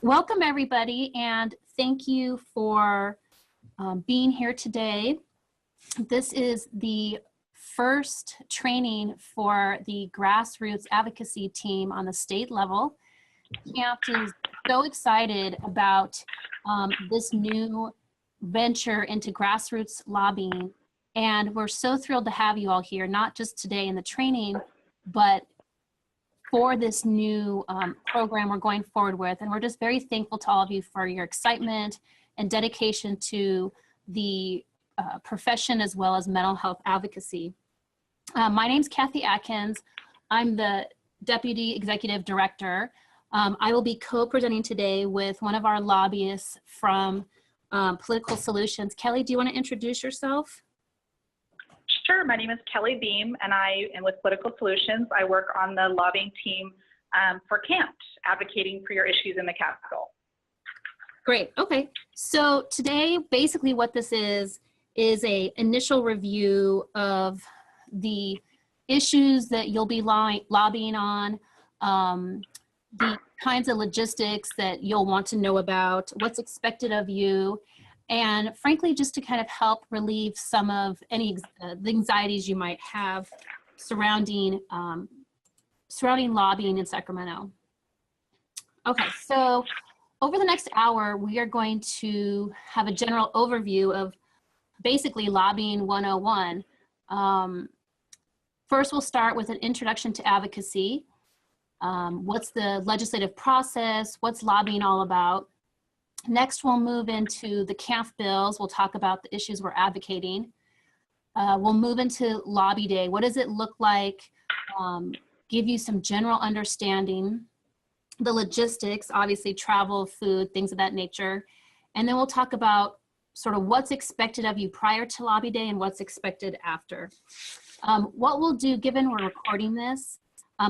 Welcome everybody, and thank you for being here today. This is the first training for the Grassroots Advocacy team on the state level. CAMFT is so excited about this new venture into grassroots lobbying, and we're so thrilled to have you all here, not just today in the training, but for this new program we're going forward with. And we're just very thankful to all of you for your excitement and dedication to the profession as well as mental health advocacy. My name's Kathy Atkins. I'm the Deputy Executive Director. I will be co-presenting today with one of our lobbyists from Political Solutions. Kelly, do you want to introduce yourself? Sure, my name is Kelly Beam, and I am with Political Solutions. I work on the lobbying team for CAMFT, advocating for your issues in the Capitol. Great, okay. So today, basically what this is a initial review of the issues that you'll be lobbying on, the kinds of logistics that you'll want to know about, what's expected of you, and frankly, just to kind of help relieve some of any the anxieties you might have surrounding lobbying in Sacramento. Okay, so over the next hour, we are going to have a general overview of basically lobbying 101. First, we'll start with an introduction to advocacy. What's the legislative process? What's lobbying all about? Next, we'll move into the CAMFT bills. We'll talk about the issues we're advocating. We'll move into Lobby Day. What does it look like? Give you some general understanding. The logistics, obviously travel, food, things of that nature. And then we'll talk about sort of what's expected of you prior to Lobby Day and what's expected after. What we'll do, given we're recording this,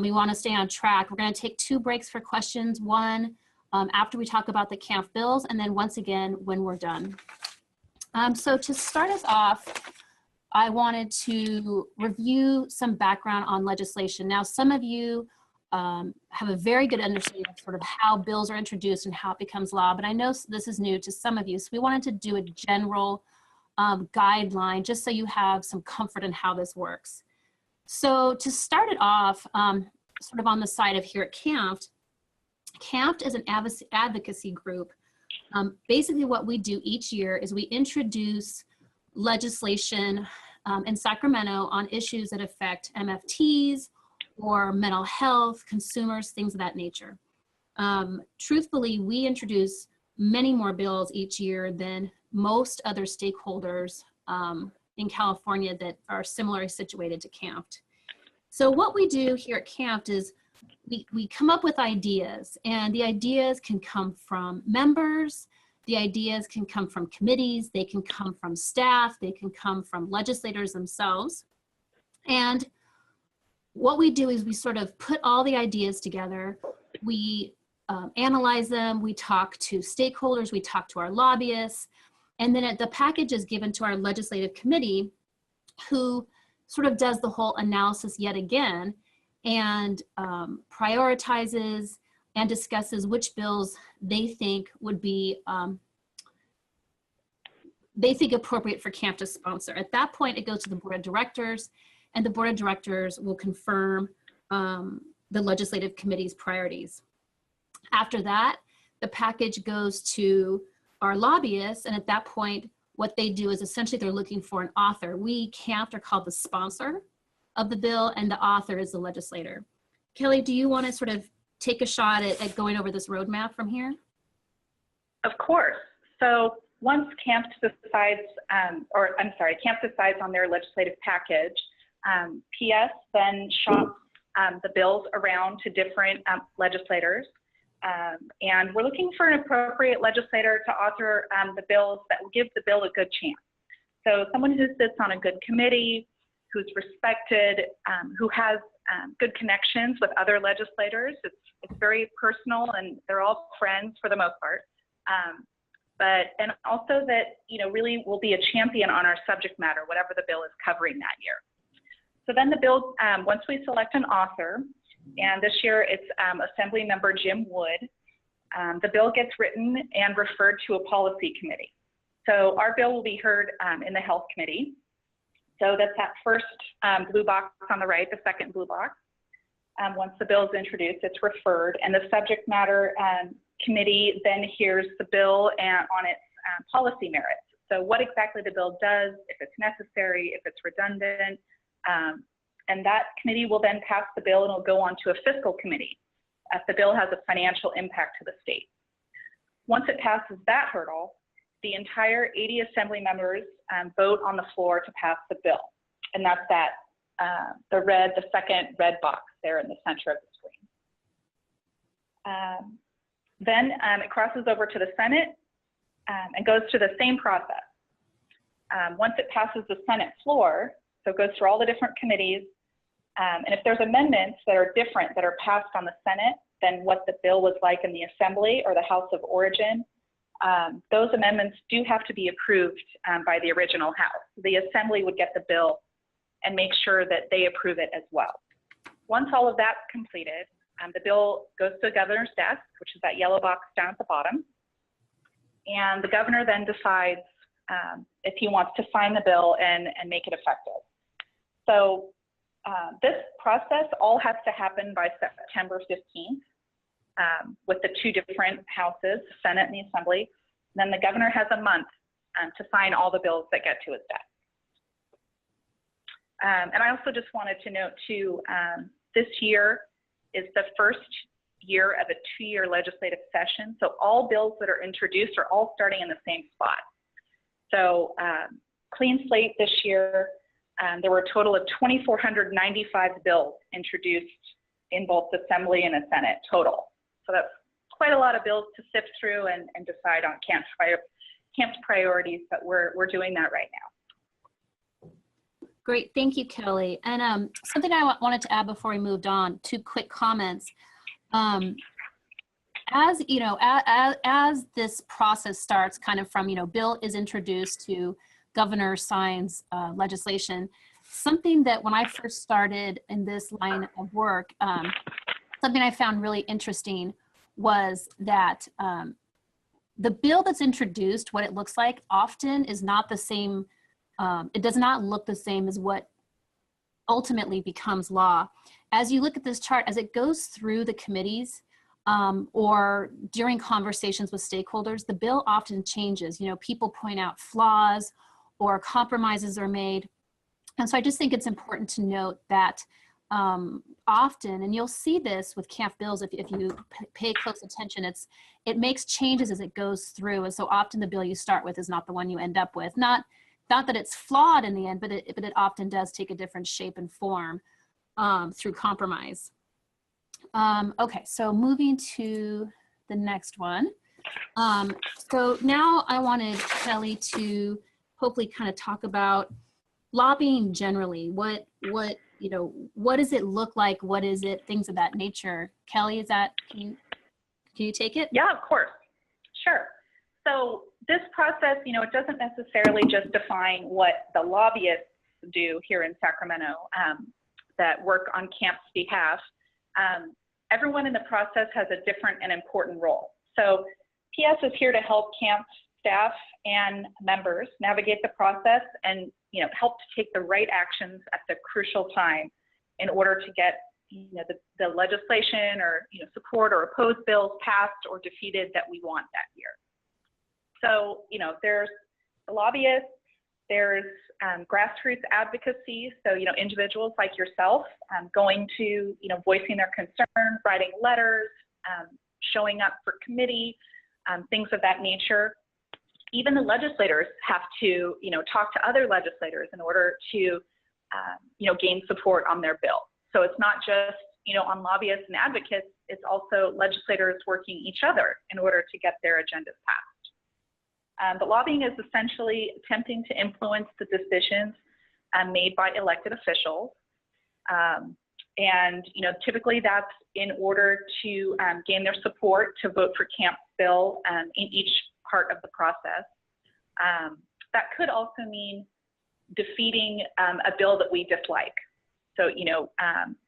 we want to stay on track. We're going to take 2 breaks for questions. One, after we talk about the CAMFT bills, and then once again when we're done. So to start us off, I wanted to review some background on legislation. Now, some of you have a very good understanding of sort of how bills are introduced and how it becomes law, but I know this is new to some of you, so we wanted to do a general guideline just so you have some comfort in how this works. So to start it off, sort of on the side of here at CAMFT, CAMFT is an advocacy group. Basically what we do each year is we introduce legislation in Sacramento on issues that affect MFTs or mental health, consumers, things of that nature. Truthfully, we introduce many more bills each year than most other stakeholders in California that are similarly situated to CAMFT. So what we do here at CAMFT is we come up with ideas, and the ideas can come from members, the ideas can come from committees, they can come from staff, they can come from legislators themselves. And what we do is we sort of put all the ideas together, we analyze them, we talk to stakeholders, we talk to our lobbyists, and then the package is given to our legislative committee, who sort of does the whole analysis yet again, and prioritizes and discusses which bills they think would be appropriate for CAMFT to sponsor. At that point, it goes to the board of directors, and the board of directors will confirm the legislative committee's priorities. After that, the package goes to our lobbyists, and at that point, what they do is essentially they're looking for an author. We, CAMFT, are called the sponsor of the bill, and the author is the legislator. Kelly, do you want to sort of take a shot at going over this roadmap from here? Of course. So once CAMFT decides, CAMFT decides on their legislative package, PS then shops the bills around to different legislators. And we're looking for an appropriate legislator to author the bills that will give the bill a good chance. So someone who sits on a good committee, who's respected, who has good connections with other legislators. It's very personal, and they're all friends for the most part. And also that, really will be a champion on our subject matter, whatever the bill is covering that year. So then the bill, once we select an author, and this year it's Assembly Member Jim Wood, the bill gets written and referred to a policy committee. So our bill will be heard in the Health Committee. So that's that first blue box on the right, the second blue box. Once the bill is introduced, it's referred, and the subject matter committee then hears the bill and on its policy merits. So what exactly the bill does, if it's necessary, if it's redundant, and that committee will then pass the bill and it'll go on to a fiscal committee if the bill has a financial impact to the state. Once it passes that hurdle, the entire 80 assembly members vote on the floor to pass the bill. And that's that, the second red box there in the center of the screen. Then it crosses over to the Senate and goes through the same process. Once it passes the Senate floor, so it goes through all the different committees, and if there's amendments that are different that are passed on the Senate than what the bill was like in the Assembly or the House of Origin, those amendments do have to be approved by the original House. The Assembly would get the bill and make sure that they approve it as well. Once all of that's completed, the bill goes to the governor's desk, which is that yellow box down at the bottom, and the governor then decides if he wants to sign the bill and make it effective. So this process all has to happen by September 15th with the two different houses, the Senate and the Assembly. And then the governor has a month to sign all the bills that get to his desk. And I also just wanted to note too, this year is the first year of a 2-year legislative session. So all bills that are introduced are all starting in the same spot. So clean slate this year, there were a total of 2,495 bills introduced in both the Assembly and the Senate total. So that's quite a lot of bills to sift through and decide on CAMFT priorities, but we're doing that right now. Great, thank you, Kelly. And something I wanted to add before we moved on, 2 quick comments. As you know, as this process starts, kind of from bill is introduced to governor signs legislation, something that when I first started in this line of work, something I found really interesting was that the bill that's introduced, what it looks like, often is not the same. It does not look the same as what ultimately becomes law. As you look at this chart, as it goes through the committees or during conversations with stakeholders, the bill often changes. People point out flaws or compromises are made. And so I just think it's important to note that often, and you'll see this with CAMFT bills if you pay close attention, it makes changes as it goes through. And so often the bill you start with is not the one you end up with. Not that it's flawed in the end, but it often does take a different shape and form through compromise. Okay, so moving to the next one. So now I wanted Kelly to hopefully kind of talk about lobbying generally. What does it look like? What is it? Things of that nature. Kelly, can you take it? Yeah, of course. Sure. So this process, it doesn't necessarily just define what the lobbyists do here in Sacramento that work on CAMFT's behalf. Everyone in the process has a different and important role. So PS is here to help CAMFT staff and members navigate the process and help to take the right actions at the crucial time in order to get the legislation or support or oppose bills passed or defeated that we want that year. So there's the lobbyists, there's grassroots advocacy, so individuals like yourself going to voicing their concerns, writing letters, showing up for committee, things of that nature. Even the legislators have to talk to other legislators in order to gain support on their bill. So it's not just on lobbyists and advocates, it's also legislators working each other in order to get their agendas passed. But lobbying is essentially attempting to influence the decisions made by elected officials. And typically that's in order to gain their support to vote for CAMFT's bill in each part of the process. That could also mean defeating a bill that we dislike. So,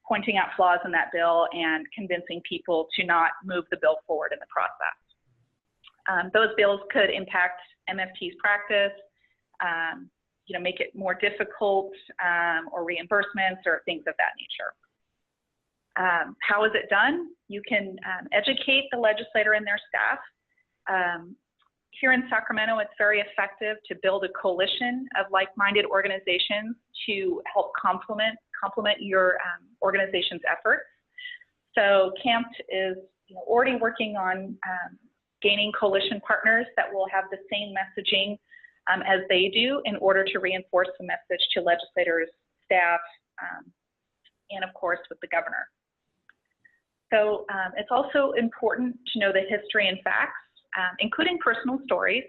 pointing out flaws in that bill and convincing people to not move the bill forward in the process. Those bills could impact MFT's practice, make it more difficult, or reimbursements or things of that nature. How is it done? You can educate the legislator and their staff. Here in Sacramento, it's very effective to build a coalition of like-minded organizations to help complement your organization's efforts. So CAMFT is already working on gaining coalition partners that will have the same messaging as they do in order to reinforce the message to legislators, staff, and of course with the governor. So it's also important to know the history and facts, including personal stories,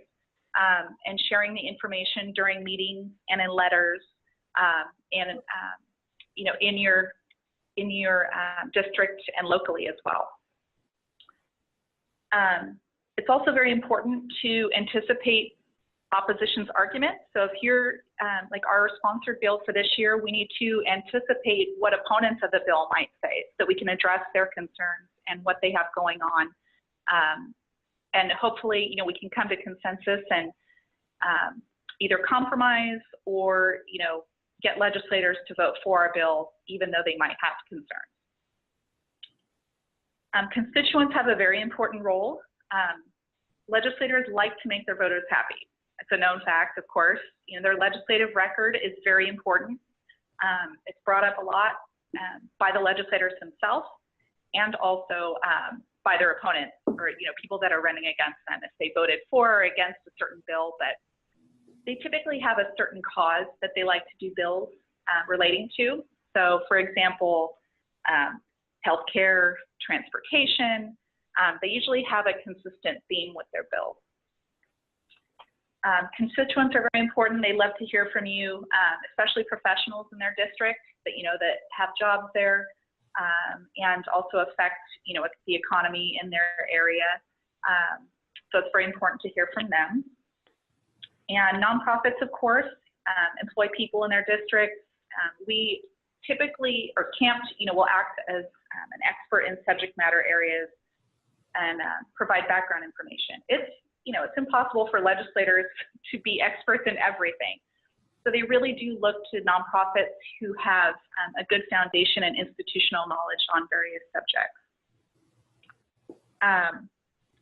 and sharing the information during meetings and in letters, and in your district and locally as well. It's also very important to anticipate opposition's arguments. So if you're like our sponsored bill for this year, we need to anticipate what opponents of the bill might say so we can address their concerns and what they have going on. And hopefully, we can come to consensus and either compromise or, get legislators to vote for our bill, even though they might have concerns. Constituents have a very important role. Legislators like to make their voters happy. It's a known fact, of course. Their legislative record is very important. It's brought up a lot by the legislators themselves and also by their opponents or people that are running against them if they voted for or against a certain bill. But they typically have a certain cause that they like to do bills relating to. So, for example, healthcare, transportation. They usually have a consistent theme with their bills. Constituents are very important. They love to hear from you, especially professionals in their district that that have jobs there, and also affect the economy in their area. So it's very important to hear from them. And nonprofits, of course, employ people in their districts. We typically, or CAMFT, will act as an expert in subject matter areas and provide background information. It's impossible for legislators to be experts in everything. So they really do look to nonprofits who have a good foundation and institutional knowledge on various subjects.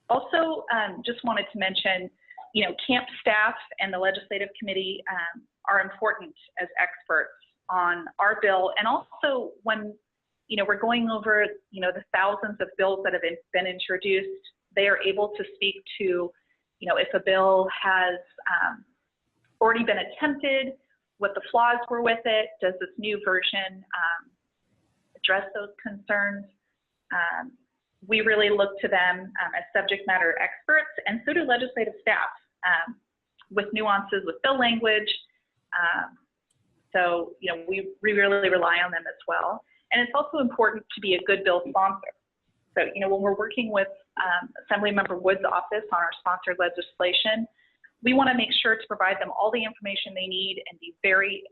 Also, just wanted to mention, CAMFT staff and the legislative committee are important as experts on our bill. And also when, we're going over, the thousands of bills that have been introduced, they are able to speak to, if a bill has already been attempted, what the flaws were with it, does this new version address those concerns? We really look to them as subject matter experts, and so do legislative staff with nuances with bill language. So, we really rely on them as well. And it's also important to be a good bill sponsor. So, when we're working with Assemblymember Wood's office on our sponsored legislation, we want to make sure to provide them all the information they need and be very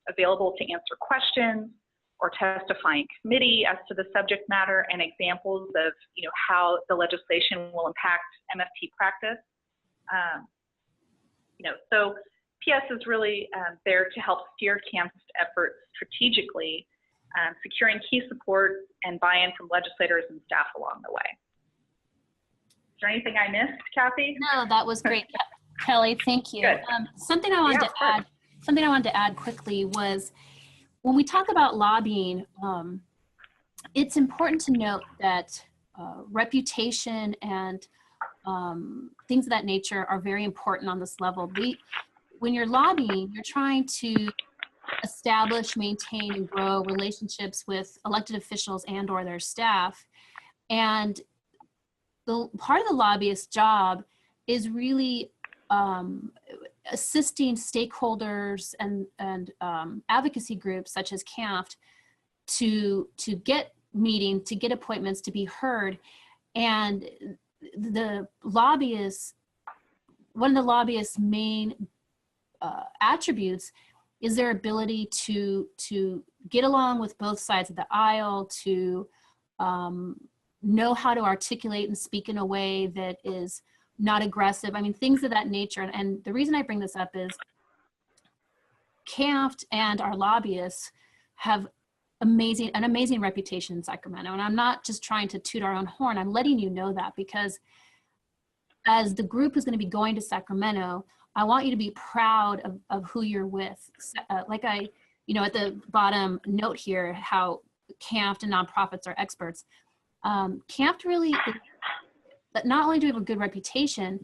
available to answer questions or testify in committee as to the subject matter and examples of, how the legislation will impact MFT practice. So PS is really there to help steer CAMFT's efforts strategically, securing key support and buy-in from legislators and staff along the way. Is there anything I missed, Kathy? No, that was great, Kelly. Thank you. Something I wanted to add quickly was when we talk about lobbying, it's important to note that reputation and things of that nature are very important on this level. When you're lobbying, you're trying to establish, maintain, and grow relationships with elected officials and or their staff. And the part of the lobbyist's job is really assisting stakeholders and advocacy groups such as CAMFT to get meetings, to get appointments, to be heard. And the lobbyists, one of the lobbyists' main attributes is their ability to get along with both sides of the aisle, to know how to articulate and speak in a way that is not aggressive. I mean, things of that nature. And the reason I bring this up is CAMFT and our lobbyists have an amazing reputation in Sacramento. And I'm not just trying to toot our own horn. I'm letting you know that, because as the group is going to be going to Sacramento, I want you to be proud of who you're with. Like at the bottom note here, how CAMFT and nonprofits are experts. CAMFT really, not only do we have a good reputation,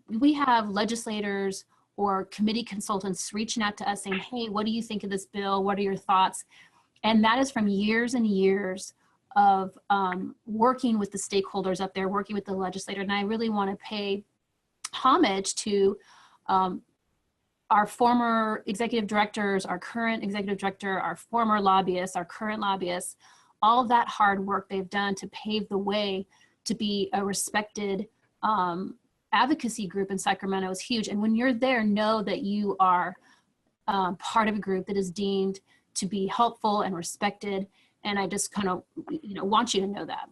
we have legislators or committee consultants reaching out to us saying, hey, what do you think of this bill? What are your thoughts? And that is from years and years of working with the stakeholders up there, working with the legislator. And I really want to pay homage to our former executive directors, our current executive director, our former lobbyists, our current lobbyists, all of that hard work they've done to pave the way to be a respected advocacy group in Sacramento is huge. And when you're there, know that you are part of a group that is deemed to be helpful and respected. And I just kind of, want you to know that.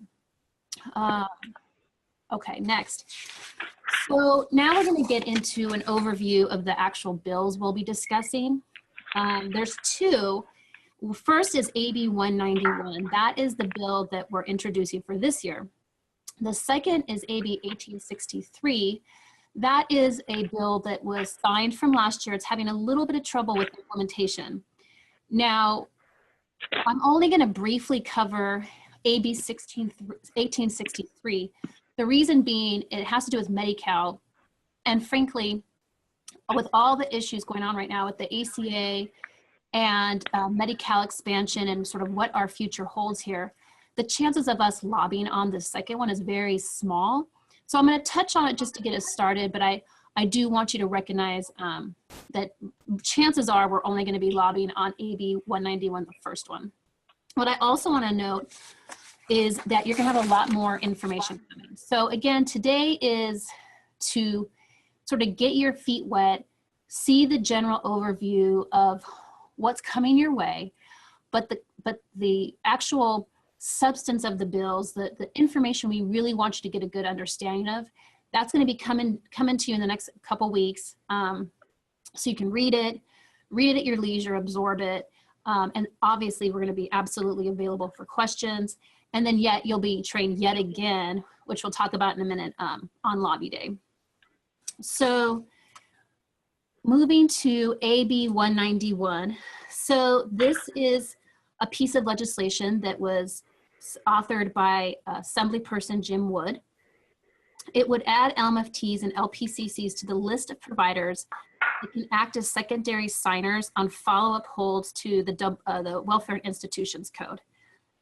Okay, next. So now we're going to get into an overview of the actual bills we'll be discussing. There's two. First is AB 191. That is the bill that we're introducing for this year. The second is AB 1863. That is a bill that was signed from last year. It's having a little bit of trouble with implementation. Now, I'm only going to briefly cover AB 1863. The reason being, it has to do with Medi-Cal. And frankly, with all the issues going on right now with the ACA and Medi-Cal expansion and sort of what our future holds here, the chances of us lobbying on the second one is very small. So I'm going to touch on it just to get us started, but I do want you to recognize that chances are we're only going to be lobbying on AB 191, the first one. What I also want to note is that you're going to have a lot more information coming. So again, today is to sort of get your feet wet, see the general overview of what's coming your way, but the actual substance of the bills, the information we really want you to get a good understanding of, that's going to be coming to you in the next couple weeks. So you can read it at your leisure, absorb it. And obviously we're going to be absolutely available for questions. And then yet you'll be trained yet again, which we'll talk about in a minute, on Lobby Day. So moving to AB 191. So this is a piece of legislation that was authored by Assemblyperson Jim Wood. It would add LMFTs and LPCCs to the list of providers that can act as secondary signers on follow-up holds to the Welfare Institutions Code.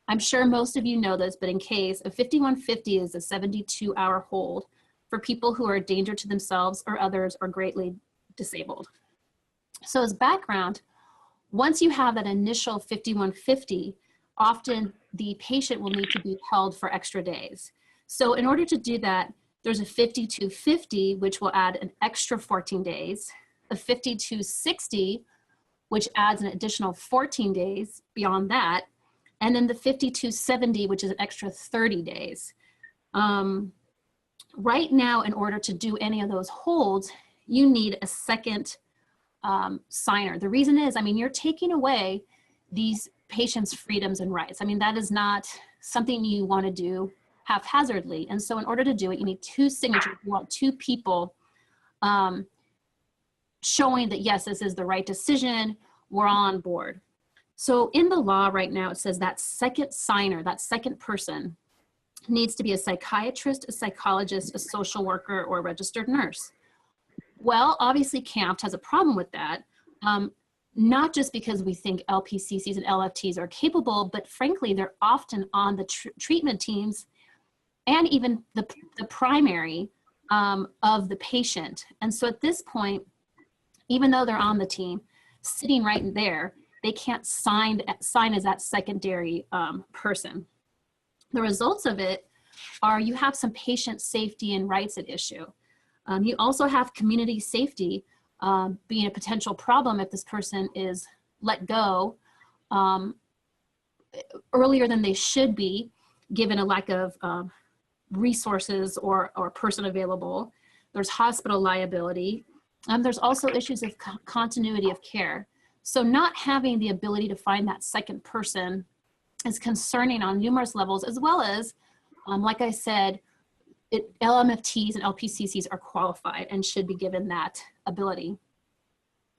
I'm sure most of you know this, but in case, a 5150 is a 72-hour hold for people who are a danger to themselves or others or greatly disabled. So as background, once you have that initial 5150, often the patient will need to be held for extra days. So in order to do that, there's a 5250, which will add an extra 14 days, a 5260, which adds an additional 14 days beyond that, and then the 5270, which is an extra 30 days. Right now, in order to do any of those holds, you need a second signer. The reason is, I mean, you're taking away these patients' freedoms and rights. I mean, that is not something you want to do haphazardly. And so in order to do it, you need two signatures. You want two people showing that, yes, this is the right decision, we're all on board. So in the law right now, it says that second signer, that second person, needs to be a psychiatrist, a psychologist, a social worker, or a registered nurse. Well, obviously CAMFT has a problem with that, not just because we think LPCCs and LFTs are capable, but frankly, they're often on the treatment teams and even the primary of the patient. And so at this point, even though they're on the team, sitting right in there, they can't sign as that secondary person. The results of it are you have some patient safety and rights at issue. You also have community safety being a potential problem if this person is let go earlier than they should be, given a lack of resources or person available. There's hospital liability. There's also issues of continuity of care. So not having the ability to find that second person is concerning on numerous levels, as well as, like I said, LMFTs and LPCCs are qualified and should be given that ability.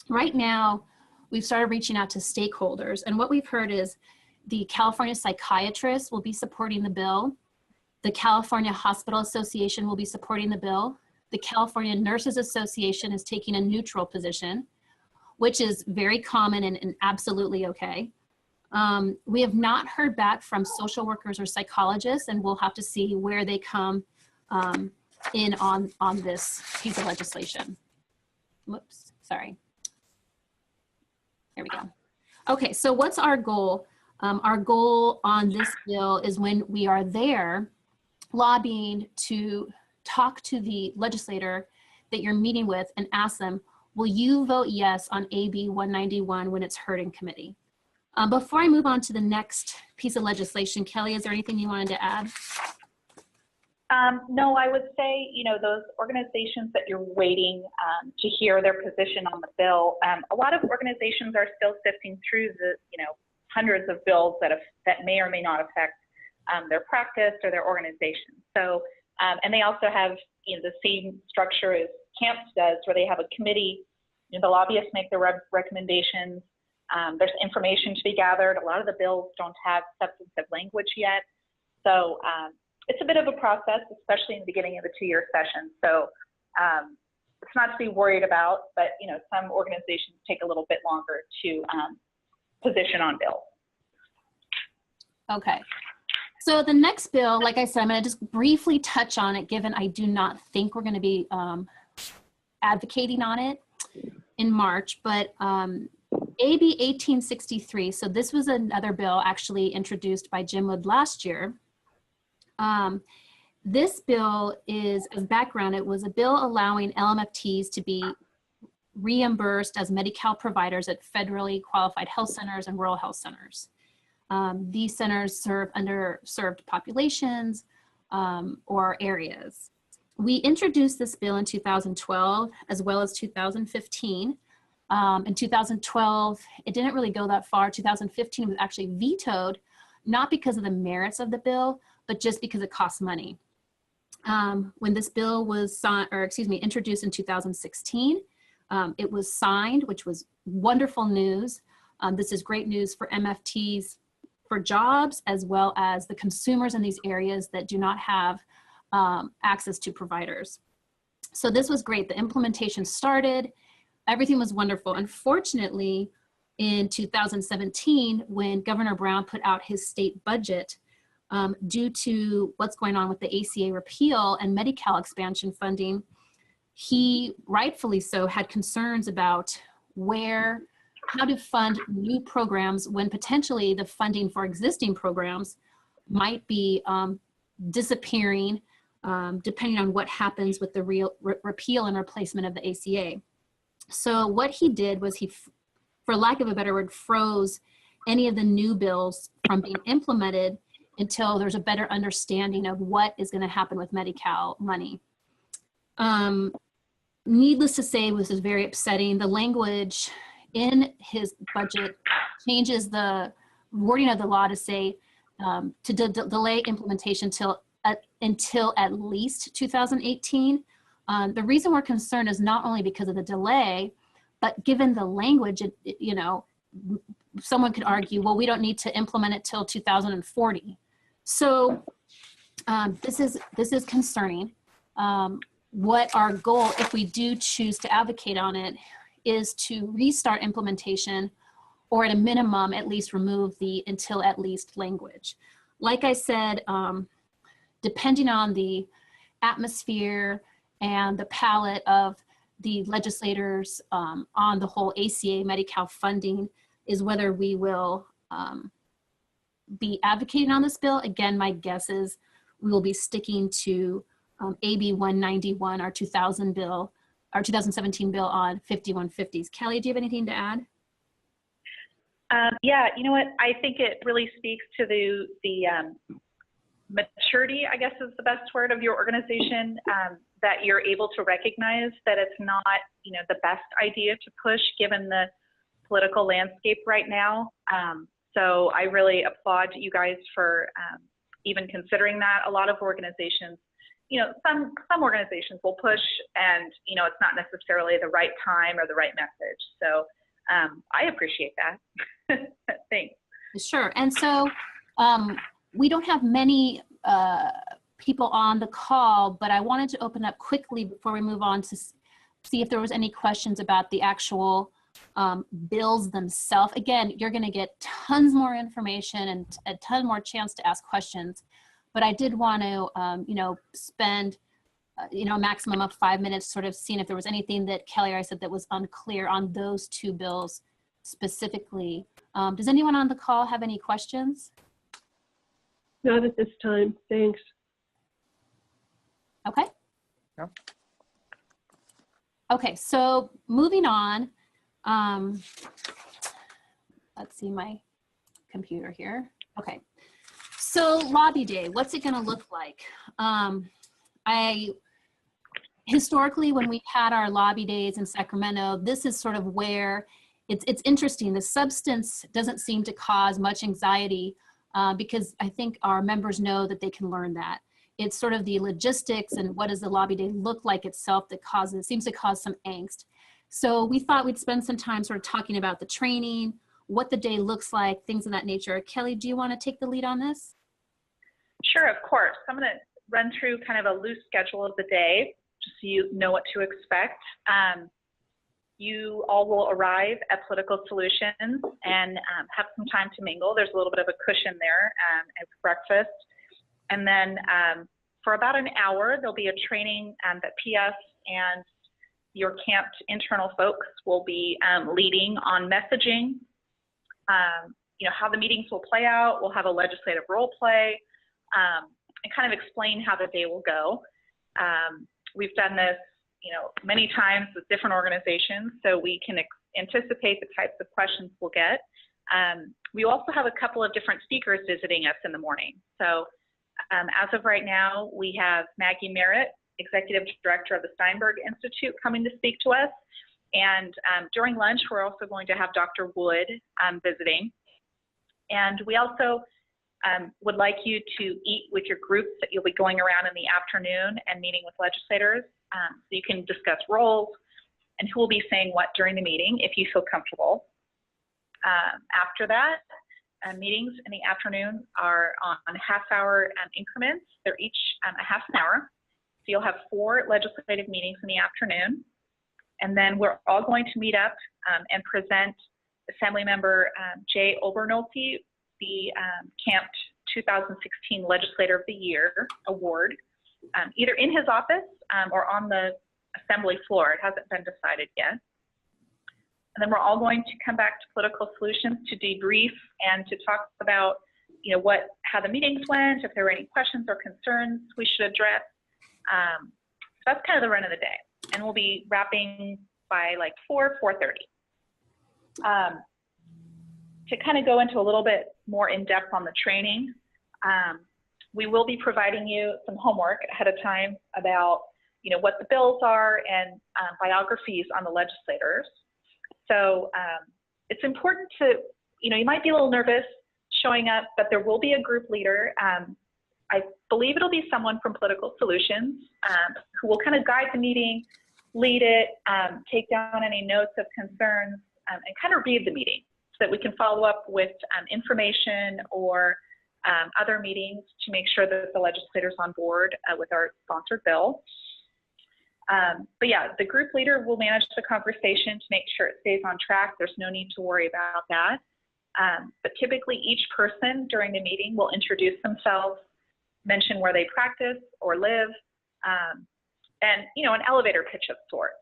Right now, we've started reaching out to stakeholders, and what we've heard is the California psychiatrists will be supporting the bill. The California Hospital Association will be supporting the bill. The California Nurses Association is taking a neutral position, which is very common and absolutely okay. We have not heard back from social workers or psychologists, and we'll have to see where they come in on this piece of legislation. Whoops, sorry. There we go. Okay, so what's our goal? Our goal on this bill is when we are there lobbying to talk to the legislator that you're meeting with and ask them, will you vote yes on AB 191 when it's heard in committee? Before I move on to the next piece of legislation, Kelly, is there anything you wanted to add? No, I would say, those organizations that you're waiting to hear their position on the bill, a lot of organizations are still sifting through the, hundreds of bills that may or may not affect their practice or their organization. So, and they also have, the same structure as CAMFT does, where they have a committee, the lobbyists make the recommendations. There's information to be gathered. A lot of the bills don't have substantive language yet. So it's a bit of a process, especially in the beginning of a two-year session. So it's not to be worried about, but some organizations take a little bit longer to position on bills. Okay. So the next bill, like I said, I'm going to just briefly touch on it, given I do not think we're going to be advocating on it in March, but AB 1863, so this was another bill actually introduced by Jim Wood last year. This bill is, as background, it was a bill allowing LMFTs to be reimbursed as Medi-Cal providers at federally qualified health centers and rural health centers. These centers serve underserved populations or areas. We introduced this bill in 2012 as well as 2015. In 2012, it didn't really go that far. 2015 was actually vetoed, not because of the merits of the bill, but just because it costs money. When this bill was introduced in 2016, it was signed, which was wonderful news. This is great news for MFTs for jobs, as well as the consumers in these areas that do not have access to providers. So this was great. The implementation started. Everything was wonderful. Unfortunately, in 2017, when Governor Brown put out his state budget, due to what's going on with the ACA repeal and Medi-Cal expansion funding, he rightfully so had concerns about how to fund new programs when potentially the funding for existing programs might be disappearing depending on what happens with the repeal and replacement of the ACA. So what he did was he, for lack of a better word, froze any of the new bills from being implemented until there's a better understanding of what is going to happen with Medi-Cal money. Needless to say, this is very upsetting. The language in his budget changes the wording of the law to say to delay implementation until at least 2018. The reason we're concerned is not only because of the delay, but given the language, someone could argue, well, we don't need to implement it till 2040. So this is concerning. What our goal, if we do choose to advocate on it, is to restart implementation, or at a minimum, at least remove the until at least language. Like I said, depending on the atmosphere and the palette of the legislators on the whole ACA Medi-Cal funding is whether we will be advocating on this bill. Again, my guess is we will be sticking to AB 191, our 2017 bill on 5150s. Kelly, do you have anything to add? Yeah, you know what? I think it really speaks to the maturity, I guess is the best word, of your organization, that you're able to recognize that it's not, the best idea to push given the political landscape right now. So I really applaud you guys for even considering that. A lot of organizations, some organizations will push and, it's not necessarily the right time or the right message. So I appreciate that. Thanks. Sure. And so we don't have many people on the call, but I wanted to open up quickly before we move on to see if there was any questions about the actual bills themselves. Again, you're going to get tons more information and a ton more chance to ask questions, but I did want to, spend, a maximum of 5 minutes sort of seeing if there was anything that Kelly or I said that was unclear on those two bills specifically. Does anyone on the call have any questions? Not at this time, thanks. Okay. No. Okay, so moving on. Let's see my computer here. Okay, so lobby day, what's it gonna look like? Historically, when we had our lobby days in Sacramento, this is sort of where it's interesting. The substance doesn't seem to cause much anxiety because I think our members know that they can learn that. It's sort of the logistics and what does the lobby day look like itself that seems to cause some angst. So we thought we'd spend some time sort of talking about the training, what the day looks like, things of that nature. Kelly, do you want to take the lead on this? Sure, of course. I'm going to run through kind of a loose schedule of the day, just so you know what to expect. You all will arrive at Political Solutions and have some time to mingle. There's a little bit of a cushion there at breakfast. And then for about an hour, there'll be a training that PS and your CAMFT internal folks will be leading on messaging, how the meetings will play out. We'll have a legislative role play and kind of explain how the day will go. We've done this, many times with different organizations, so we can anticipate the types of questions we'll get. We also have a couple of different speakers visiting us in the morning. So as of right now, we have Maggie Merritt, Executive Director of the Steinberg Institute, coming to speak to us. And during lunch, we're also going to have Dr. Wood visiting. And we also would like you to eat with your groups that you'll be going around in the afternoon and meeting with legislators. So you can discuss roles and who will be saying what during the meeting if you feel comfortable. After that, meetings in the afternoon are on half-hour increments. They're each a half an hour. So you'll have 4 legislative meetings in the afternoon. And then we're all going to meet up and present Assemblymember Jay Obernolte the CAMFT 2016 Legislator of the Year Award, either in his office or on the Assembly floor. It hasn't been decided yet. And then we're all going to come back to Political Solutions to debrief and to talk about, how the meetings went, if there were any questions or concerns we should address. So that's kind of the run of the day. And we'll be wrapping by like 4:30. To kind of go into a little bit more in depth on the training, we will be providing you some homework ahead of time about, what the bills are and biographies on the legislators. So it's important to, you might be a little nervous showing up, but there will be a group leader. I believe it'll be someone from Political Solutions who will kind of guide the meeting, lead it, take down any notes of concerns, and kind of read the meeting so that we can follow up with information or other meetings to make sure that the legislator's on board with our sponsored bill. But yeah, the group leader will manage the conversation to make sure it stays on track. There's no need to worry about that. But typically each person during the meeting will introduce themselves, mention where they practice or live, and an elevator pitch of sorts.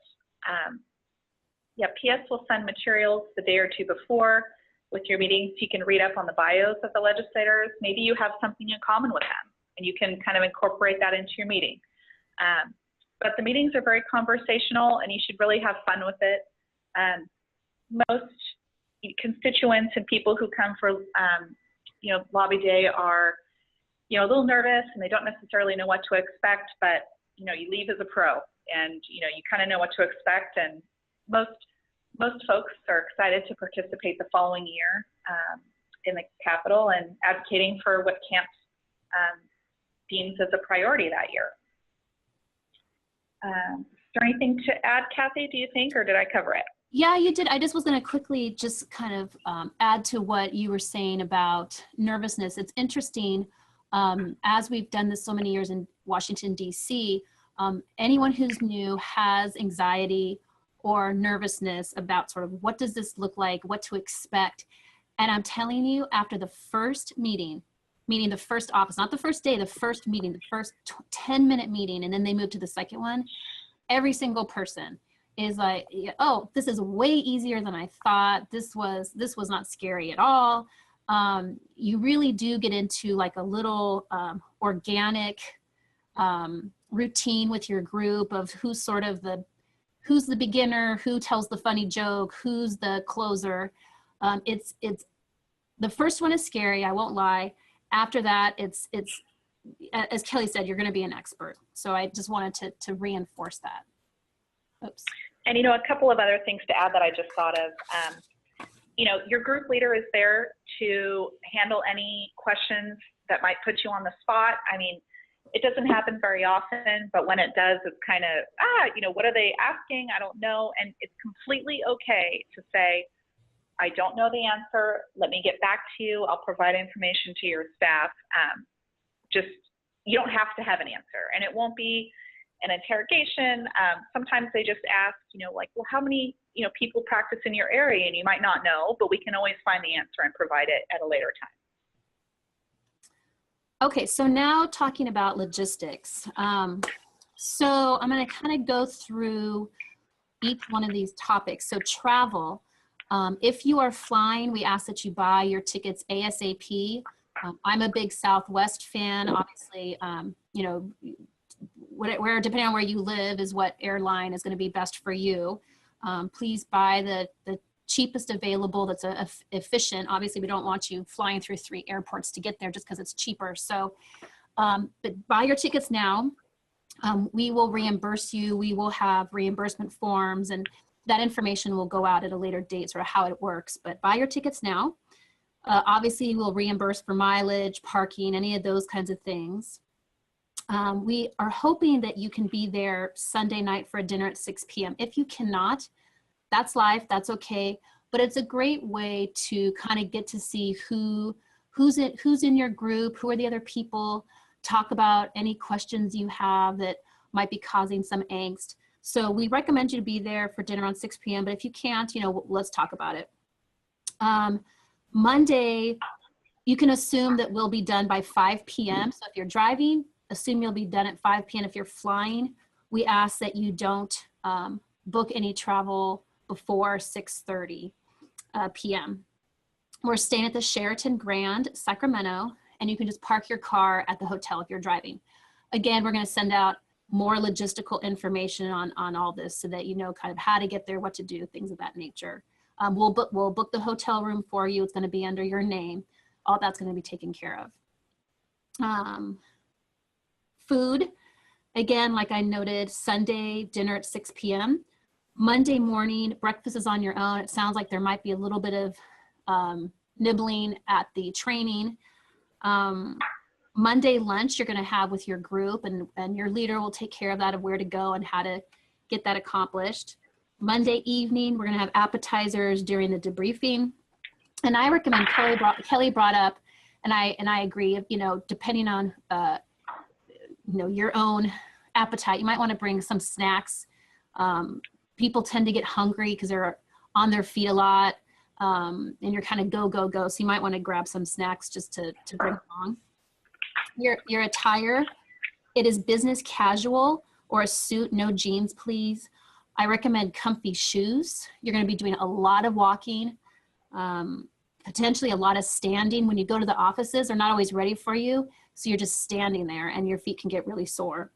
PS will send materials the day or two before with your meetings. You can read up on the bios of the legislators. Maybe you have something in common with them, and you can kind of incorporate that into your meeting. But the meetings are very conversational, and you should really have fun with it. Most constituents and people who come for, lobby day are, you know, a little nervous and they don't necessarily know what to expect, but, you know, you leave as a pro and, you know, you kind of know what to expect. And most folks are excited to participate the following year in the Capitol and advocating for what CAMFT deems as a priority that year. Is there anything to add, Kathy, do you think, or did I cover it? Yeah, you did. I just was going to quickly just kind of add to what you were saying about nervousness. It's interesting, as we've done this so many years in Washington, D.C., anyone who's new has anxiety or nervousness about sort of what does this look like, what to expect. And I'm telling you, after the first meeting, meaning the first office, not the first day, the first meeting, the first 10-minute meeting, and then they move to the second one, every single person is like, oh, this is way easier than I thought. This was not scary at all. You really do get into like a little organic routine with your group of who's the beginner, who tells the funny joke, who's the closer. It's the first one is scary, I won't lie. After that, it's as Kelly said, you're going to be an expert. So I just wanted to reinforce that. Oops. And, you know, a couple of other things to add that I just thought of. You know, your group leader is there to handle any questions that might put you on the spot. I mean, it doesn't happen very often, but when it does, it's kind of, you know, what are they asking? I don't know. And it's completely okay to say, I don't know the answer. Let me get back to you. I'll provide information to your staff. Just, you don't have to have an answer, and it won't be an interrogation. Sometimes they just ask, you know, like, well, how many, you know, people practice in your area? And you might not know, but we can always find the answer and provide it at a later time. Okay, so now talking about logistics. So I'm going to kind of go through each one of these topics. So travel. If you are flying, we ask that you buy your tickets ASAP. I'm a big Southwest fan. Obviously, you know, where depending on where you live is what airline is going to be best for you. Please buy the cheapest available that's efficient. Obviously, we don't want you flying through 3 airports to get there just because it's cheaper. So, but buy your tickets now. We will reimburse you. We will have reimbursement forms, and that information will go out at a later date, sort of how it works. But buy your tickets now. Obviously, we'll reimburse for mileage, parking, any of those kinds of things. We are hoping that you can be there Sunday night for a dinner at 6 p.m. If you cannot, that's life, that's okay. But it's a great way to kind of get to see who's in your group, who are the other people, talk about any questions you have that might be causing some angst. So we recommend you to be there for dinner on 6 p.m. But if you can't, you know, let's talk about it. Monday, you can assume that we'll be done by 5 p.m. So if you're driving, assume you'll be done at 5 p.m. If you're flying, we ask that you don't book any travel before 6:30 p.m. We're staying at the Sheraton Grand, Sacramento, and you can just park your car at the hotel if you're driving. Again, we're going to send out more logistical information on all this so that you know kind of how to get there, what to do, things of that nature. We'll book the hotel room for you. It's going to be under your name. All that's going to be taken care of. Food, again, like I noted, Sunday dinner at 6 p.m. Monday morning, breakfast is on your own. It sounds like there might be a little bit of nibbling at the training. Monday lunch you're going to have with your group, and your leader will take care of that, of where to go and how to get that accomplished. Monday evening, we're going to have appetizers during the debriefing. And I recommend, Kelly brought up, and I agree, you know, depending on, you know, your own appetite, you might want to bring some snacks. People tend to get hungry because they're on their feet a lot, and you're kind of go. So you might want to grab some snacks just to bring along. Your attire, it is business casual or a suit, no jeans, please. I recommend comfy shoes. You're going to be doing a lot of walking, potentially a lot of standing. When you go to the offices, they're not always ready for you, so you're just standing there and your feet can get really sore.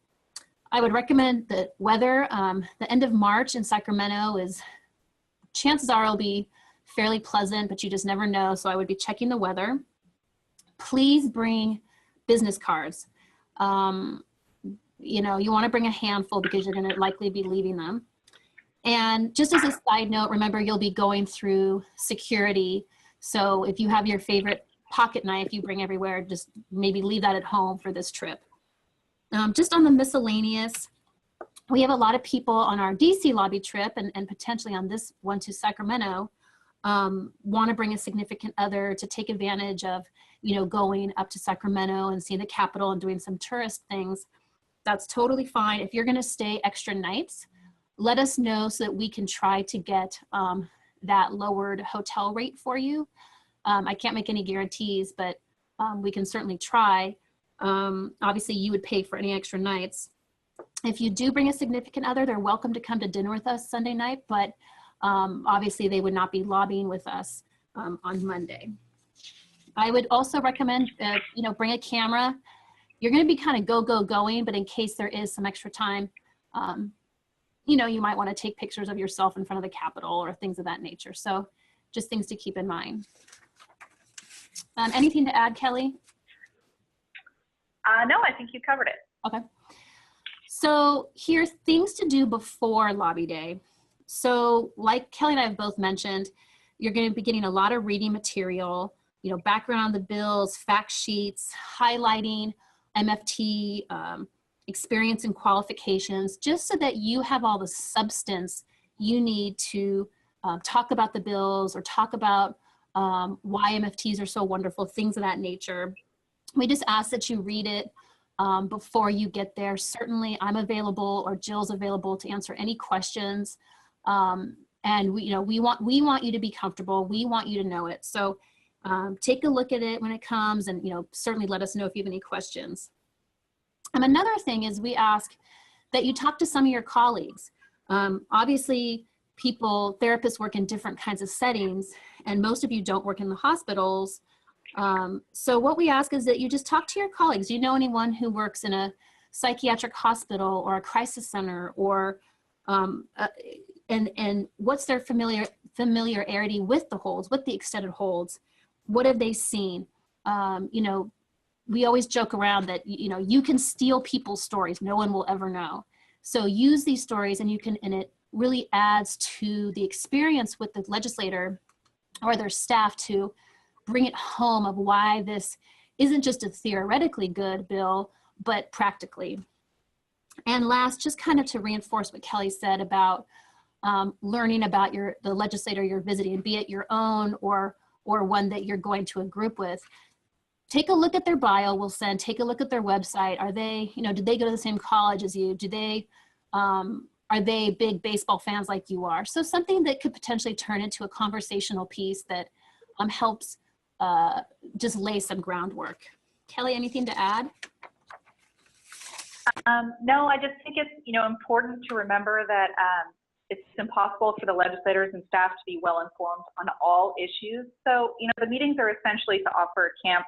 I would recommend the weather. The end of March in Sacramento is, chances are it'll be fairly pleasant, but you just never know, so I would be checking the weather. Please bring business cards. You know, you want to bring a handful because you're going to likely be leaving them. And just as a side note, remember you'll be going through security. So if you have your favorite pocket knife you bring everywhere, just maybe leave that at home for this trip. Just on the miscellaneous, we have a lot of people on our DC lobby trip and potentially on this one to Sacramento, want to bring a significant other to take advantage of, you know, going up to Sacramento and seeing the Capitol and doing some tourist things. That's totally fine. If you're going to stay extra nights, let us know so that we can try to get that lowered hotel rate for you. I can't make any guarantees, but we can certainly try. Obviously, you would pay for any extra nights. If you do bring a significant other, they're welcome to come to dinner with us Sunday night, but obviously they would not be lobbying with us on Monday. I would also recommend, you know, bring a camera. You're going to be kind of going, but in case there is some extra time, you know, you might want to take pictures of yourself in front of the Capitol or things of that nature. So just things to keep in mind. Anything to add, Kelly? No, I think you covered it. Okay. So here's things to do before lobby day. So like Kelly and I have both mentioned, you're going to be getting a lot of reading material, you know, background on the bills, fact sheets, highlighting MFT, experience and qualifications, just so that you have all the substance you need to talk about the bills or talk about why MFTs are so wonderful, things of that nature. We just ask that you read it before you get there. Certainly I'm available or Jill's available to answer any questions. And we want you to be comfortable. We want you to know it. So take a look at it when it comes and, you know, certainly let us know if you have any questions. Another thing is we ask that you talk to some of your colleagues. Obviously, therapists work in different kinds of settings, and most of you don't work in the hospitals. So what we ask is that you just talk to your colleagues. Do you know anyone who works in a psychiatric hospital or a crisis center, or and what's their familiarity with the holds, with the extended holds? What have they seen? You know, we always joke around that, you know, you can steal people's stories. No one will ever know. So use these stories and it really adds to the experience with the legislator or their staff to bring it home of why this isn't just a theoretically good bill, but practically. And last, just kind of to reinforce what Kelly said about learning about the legislator you're visiting, be it your own or one that you're going to a group with. Take a look at their bio we'll send, take a look at their website. Are they, you know, did they go to the same college as you? Do they, are they big baseball fans like you are? So something that could potentially turn into a conversational piece that helps just lay some groundwork. Kelly, anything to add? No, I just think it's, you know, important to remember that it's impossible for the legislators and staff to be well informed on all issues. So, you know, the meetings are essentially to offer CAMFT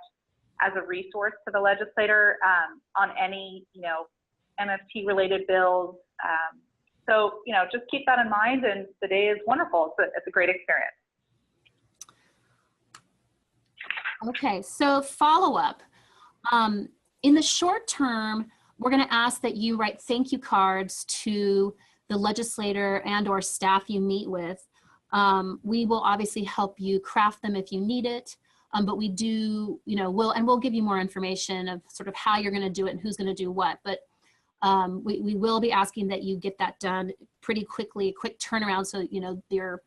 as a resource to the legislator on any, you know, MFT related bills. So, you know, just keep that in mind, and the day is wonderful. It's a great experience. Okay, so follow up. In the short term, we're going to ask that you write thank you cards to the legislator and or staff you meet with. We will obviously help you craft them if you need it, but we do, you know, we'll give you more information of sort of how you're going to do it and who's going to do what. But we will be asking that you get that done pretty quickly, quick turnaround, so you know your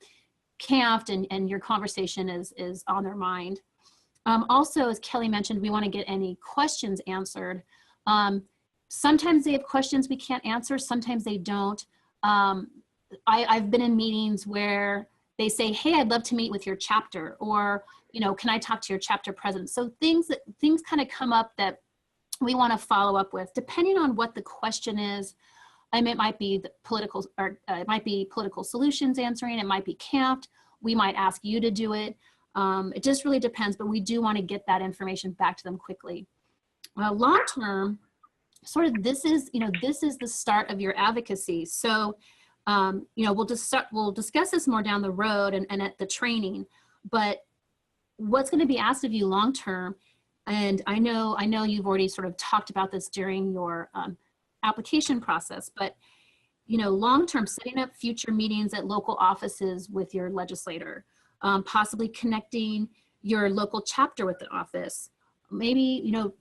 CAMFT and your conversation is on their mind. Also, as Kelly mentioned, we want to get any questions answered. Sometimes they have questions we can't answer, sometimes they don't. I've been in meetings where they say, hey, I'd love to meet with your chapter, or, you know, can I talk to your chapter president? So things kind of come up that we want to follow up with, depending on what the question is. It might be the political, or it might be political solutions answering, it might be CAMFT. We might ask you to do it. It just really depends, but we do want to get that information back to them quickly. Long term, sort of this is the start of your advocacy. So, you know, we'll discuss this more down the road and at the training, but what's going to be asked of you long term And I know you've already sort of talked about this during your application process, but you know, long-term, setting up future meetings at local offices with your legislator, possibly connecting your local chapter with the office. Maybe, you know,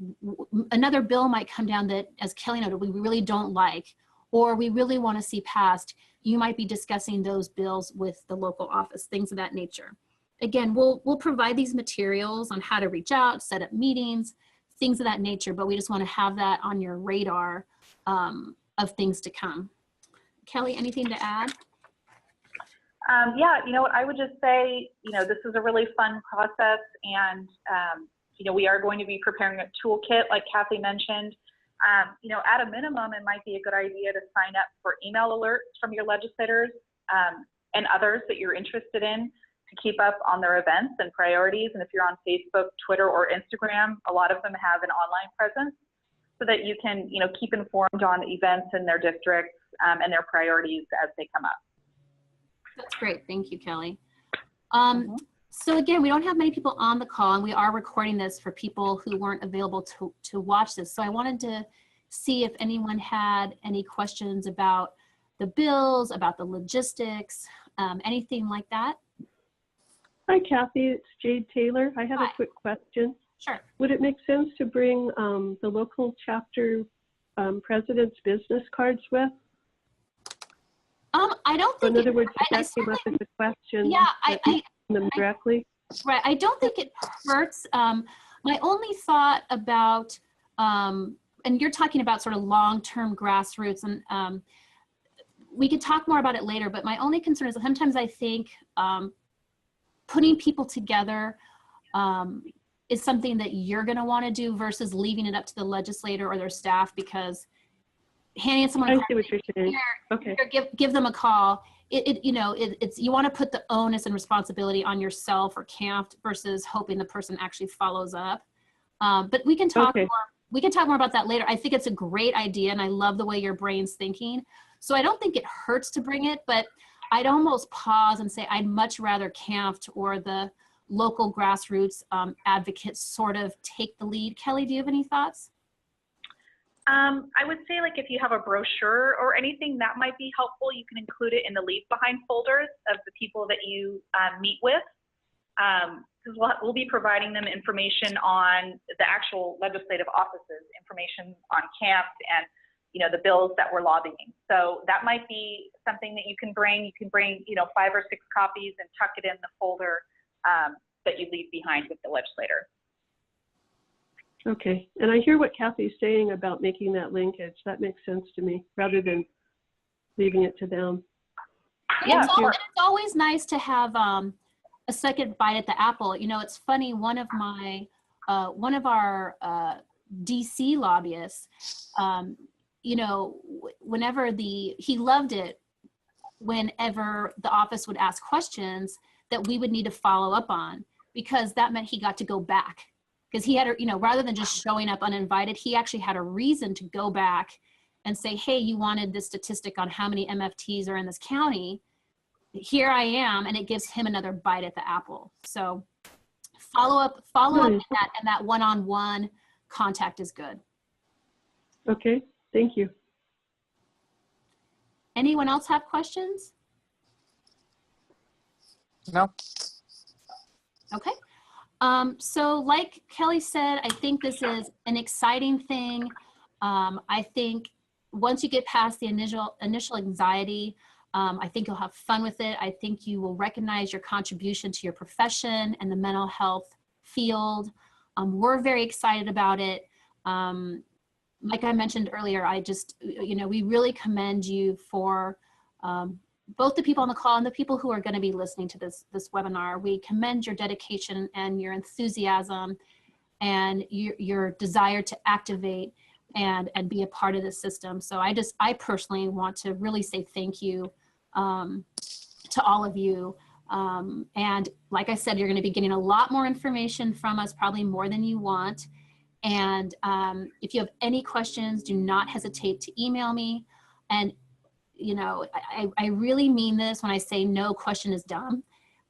another bill might come down that, as Kelly noted, we really don't like, or we really want to see passed. You might be discussing those bills with the local office, things of that nature. Again, we'll provide these materials on how to reach out, set up meetings, things of that nature, but we just want to have that on your radar of things to come. Kelly, anything to add? Yeah, you know what, I would just say, you know, this is a really fun process, and, you know, we are going to be preparing a toolkit, like Kathy mentioned. You know, at a minimum, it might be a good idea to sign up for email alerts from your legislators and others that you're interested in to keep up on their events and priorities. And if you're on Facebook, Twitter, or Instagram, a lot of them have an online presence so that you can, you know, keep informed on events in their districts and their priorities as they come up. That's great. Thank you, Kelly. So again, we don't have many people on the call, and we are recording this for people who weren't available to watch this. So I wanted to see if anyone had any questions about the bills, about the logistics, anything like that. Hi, Kathy. It's Jade Taylor. I have Hi. a quick question. Sure. Would it make sense to bring the local chapter president's business cards with? I don't So think. in other words, I that came up as a question. Yeah, them directly. Right. I don't think it hurts. My only thought about, and you're talking about sort of long-term grassroots, and we could talk more about it later, but my only concern is that sometimes I think putting people together is something that you're going to want to do versus leaving it up to the legislator or their staff, because handing someone a I card, see what you're saying. here, Okay. give them a call. You know, it's, you want to put the onus and responsibility on yourself or CAMFT versus hoping the person actually follows up. But we can talk Okay. more. We can talk more about that later. I think it's a great idea, and I love the way your brain's thinking. So I don't think it hurts to bring it, but I'd almost pause and say I'd much rather CAMFT or the local grassroots advocates sort of take the lead. Kelly, do you have any thoughts? I would say, like, if you have a brochure or anything, that might be helpful. You can include it in the leave behind folders of the people that you meet with, because we'll be providing them information on the actual legislative offices, information on CAMFT and, you know, the bills that we're lobbying. So that might be something that you can bring. You can bring, you know, 5 or 6 copies and tuck it in the folder that you leave behind with the legislator. Okay. And I hear what Kathy's saying about making that linkage. That makes sense to me, rather than leaving it to them. Yeah, it's always nice to have a second bite at the apple. You know, it's funny. One of our DC lobbyists, you know, whenever he loved it whenever the office would ask questions that we would need to follow up on, because that meant he got to go back. Because he had, you know, rather than just showing up uninvited, he actually had a reason to go back and say, hey, you wanted this statistic on how many MFTs are in this county. Here I am. And it gives him another bite at the apple. So follow up in that one-on-one contact is good. Okay. Thank you. Anyone else have questions? No. Okay. So like Kelly said, I think this is an exciting thing. I think once you get past the initial anxiety, I think you'll have fun with it. I think you will recognize your contribution to your profession and the mental health field. We're very excited about it. Like I mentioned earlier, I just, you know, we really commend you for both the people on the call and the people who are going to be listening to this webinar. We commend your dedication and your enthusiasm and your desire to activate and be a part of the system. So I personally want to really say thank you to all of you. And like I said, you're going to be getting a lot more information from us, probably more than you want. And if you have any questions, do not hesitate to email me. And you know, I really mean this when I say no question is dumb.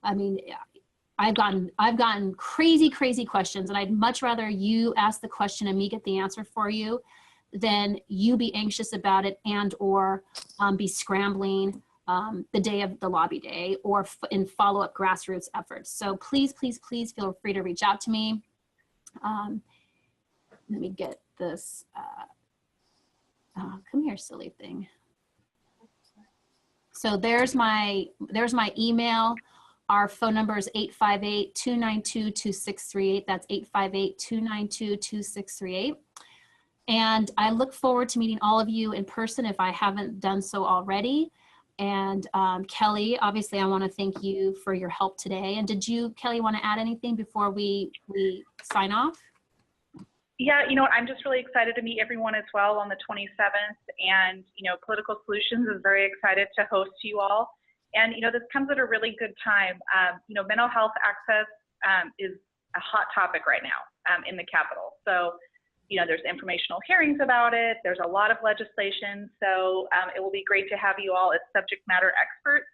I mean, I've gotten crazy questions, and I'd much rather you ask the question and me get the answer for you than you be anxious about it and or be scrambling the day of the lobby day or in follow-up grassroots efforts. So please feel free to reach out to me. Let me get this. Come here, silly thing. So there's my email. Our phone number is 858-292-2638. That's 858-292-2638. And I look forward to meeting all of you in person if I haven't done so already. And Kelly, obviously I want to thank you for your help today. And did you, Kelly, want to add anything before we sign off? Yeah, you know what, I'm just really excited to meet everyone as well on the 27th. And, you know, Political Solutions is very excited to host you all. And, you know, this comes at a really good time. You know, mental health access is a hot topic right now in the Capitol. So, you know, there's informational hearings about it. There's a lot of legislation. So it will be great to have you all as subject matter experts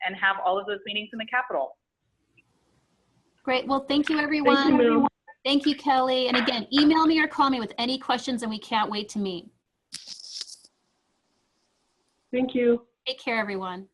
and have all of those meetings in the Capitol. Great. Well, thank you, everyone. Thank you, Mel. Thank you, Kelly. And again, email me or call me with any questions, and we can't wait to meet. Thank you. Take care, everyone.